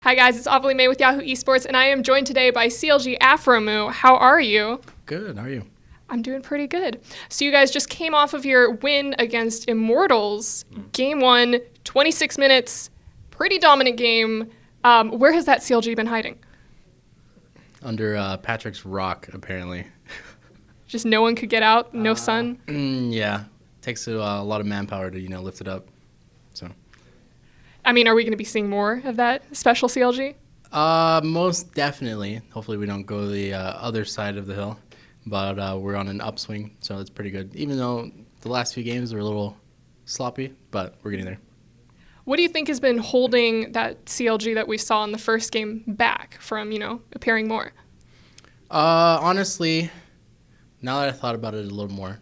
Hi guys, it's Ovilee May with Yahoo Esports, and I am joined today by CLG Aphromoo. How are you? Good, how are you? I'm doing pretty good. So you guys just came off of your win against Immortals. Game 1, 26 minutes, pretty dominant game. Where has that CLG been hiding? Under Patrick's rock, apparently. Just no one could get out, no sun? Yeah, takes a lot of manpower to, lift it up. So. I mean, are we going to be seeing more of that special CLG? Most definitely. Hopefully we don't go the other side of the hill, but we're on an upswing, so it's pretty good. Even though the last few games were a little sloppy, but we're getting there. What do you think has been holding that CLG that we saw in the first game back from, appearing more? Honestly, now that I thought about it a little more,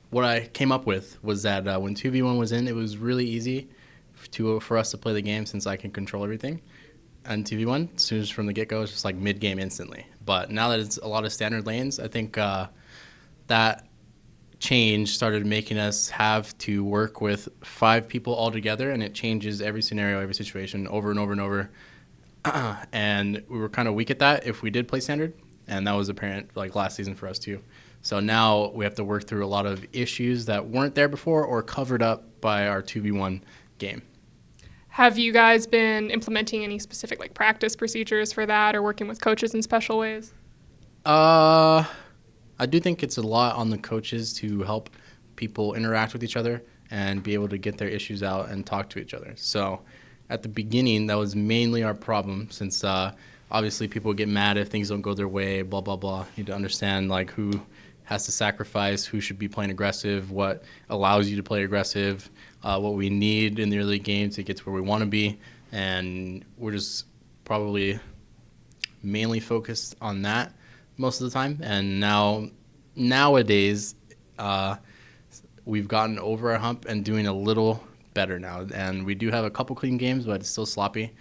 what I came up with was that when 2v1 was in, it was really easy for us to play the game since I can control everything. And 2v1, as soon as from the get-go, it's just like mid-game instantly. But now that it's a lot of standard lanes, I think that change started making us have to work with 5 people all together, and it changes every scenario, every situation over and over and over. And we were kind of weak at that if we did play standard, and that was apparent like last season for us too. So now we have to work through a lot of issues that weren't there before or covered up by our 2v1 game. Have you guys been implementing any specific practice procedures for that or working with coaches in special ways? I do think it's a lot on the coaches to help people interact with each other and be able to get their issues out and talk to each other. So at the beginning, that was mainly our problem since obviously people get mad if things don't go their way, blah, blah, blah. You need to understand who has to sacrifice, who should be playing aggressive, what allows you to play aggressive, what we need in the early game to get to where we want to be. And we're just probably mainly focused on that most of the time. And nowadays, we've gotten over our hump and doing a little better now. And we do have a couple clean games, but it's still sloppy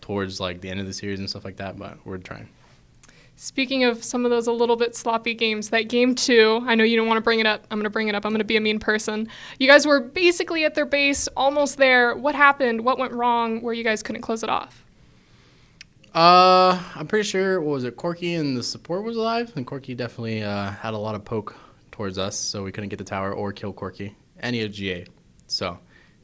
towards the end of the series and stuff like that, but we're trying. Speaking of some of those a little bit sloppy games, that game 2, I know you don't want to bring it up. I'm going to bring it up. I'm going to be a mean person. You guys were basically at their base, almost there. What happened? What went wrong where you guys couldn't close it off? I'm pretty sure, Corky and the support was alive? And Corky definitely had a lot of poke towards us, so we couldn't get the tower or kill Corky. And he had GA.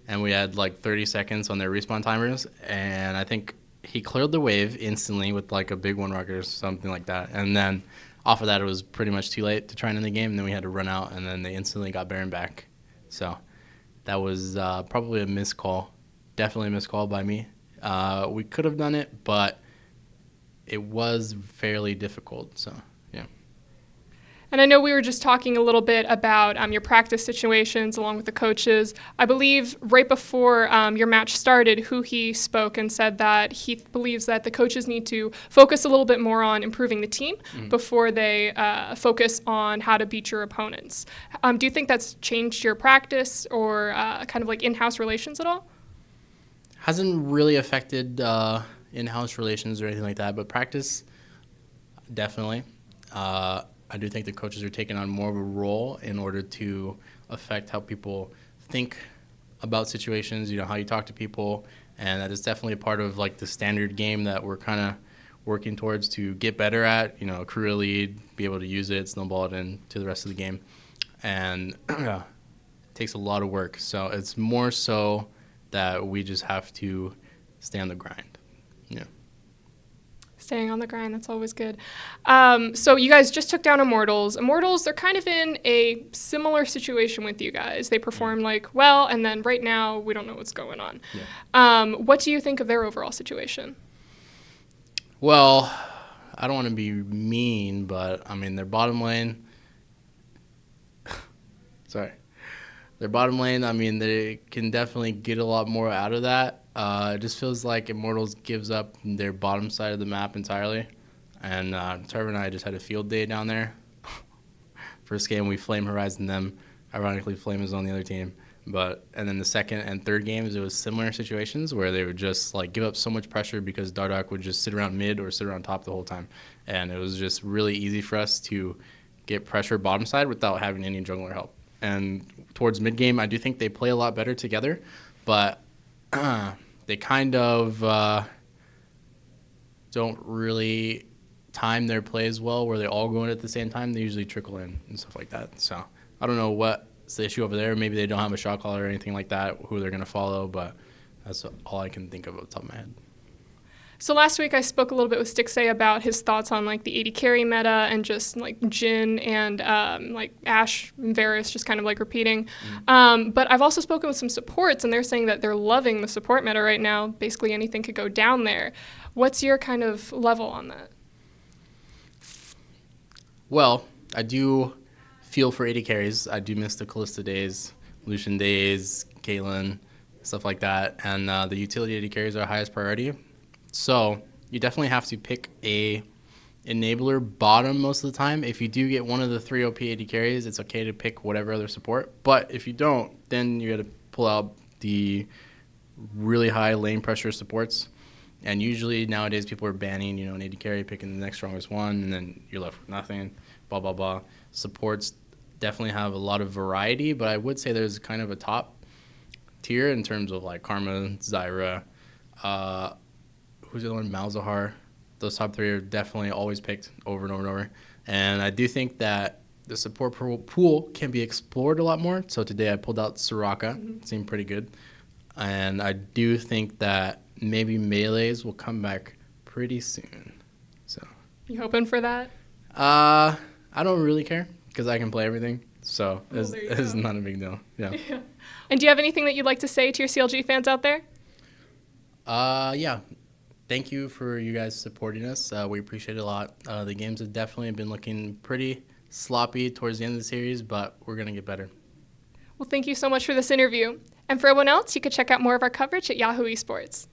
And we had 30 seconds on their respawn timers, and I think he cleared the wave instantly with a big one rocket or something like that. And then off of that, it was pretty much too late to try and end the game. And then we had to run out, and then they instantly got Baron back. So that was probably a missed call. Definitely a missed call by me. We could have done it, but it was fairly difficult. So, yeah. And I know we were just talking a little bit about your practice situations along with the coaches. I believe right before your match started, Huhi spoke and said that he believes that the coaches need to focus a little bit more on improving the team before they focus on how to beat your opponents. Do you think that's changed your practice or kind of in-house relations at all? Hasn't really affected in-house relations or anything like that, but practice, definitely. I do think the coaches are taking on more of a role in order to affect how people think about situations, how you talk to people, and that is definitely a part of the standard game that we're kind of working towards to get better at, accrue a lead, be able to use it, snowball it into the rest of the game, and it takes a lot of work. So it's more so that we just have to stay on the grind. Yeah. Staying on the grind, that's always good. So you guys just took down Immortals. Immortals, they're kind of in a similar situation with you guys. They perform well, and then right now we don't know what's going on. Yeah. What do you think of their overall situation? Well, I don't want to be mean, but their bottom lane. Sorry. Their bottom lane, they can definitely get a lot more out of that. It just feels like Immortals gives up their bottom side of the map entirely. And Trevor and I just had a field day down there. First game, we Flame Horizon them. Ironically, Flame is on the other team. And then the second and third games, it was similar situations where they would just give up so much pressure because Dardoch would just sit around mid or sit around top the whole time. And it was just really easy for us to get pressure bottom side without having any jungler help. And towards mid game, I do think they play a lot better together. But they kind of don't really time their plays well where they all go in at the same time. They usually trickle in and stuff like that. So I don't know what's the issue over there. Maybe they don't have a shot caller or anything like that, who they're going to follow, but that's all I can think of off the top of my head. So last week I spoke a little bit with Stixay about his thoughts on like the AD carry meta and just like Jhin and like Ashe and Varus just kind of like repeating. But I've also spoken with some supports and they're saying that they're loving the support meta right now. Basically anything could go down there. What's your kind of level on that? Well, I do feel for AD carries. I do miss the Kalista days, Lucian days, Caitlyn, stuff like that. And the utility AD carries are our highest priority. So you definitely have to pick a enabler bottom most of the time. If you do get one of the 3 OP AD carries, it's okay to pick whatever other support. But if you don't, then you got to pull out the really high lane pressure supports. And usually nowadays people are banning, an AD carry, picking the next strongest one, and then you're left with nothing, blah, blah, blah. Supports definitely have a lot of variety, but I would say there's kind of a top tier in terms of like Karma, Zyra, who's the other one? Malzahar. Those top 3 are definitely always picked over and over and over. And I do think that the support pool can be explored a lot more. So today I pulled out Soraka. It seemed pretty good. And I do think that maybe melees will come back pretty soon. So You hoping for that? I don't really care because I can play everything. So Well, it's not a big deal. Yeah. Yeah. And do you have anything that you'd like to say to your CLG fans out there? Yeah. Thank you for you guys supporting us. We appreciate it a lot. The games have definitely been looking pretty sloppy towards the end of the series, but we're going to get better. Well, thank you so much for this interview. And for everyone else, you can check out more of our coverage at Yahoo Esports.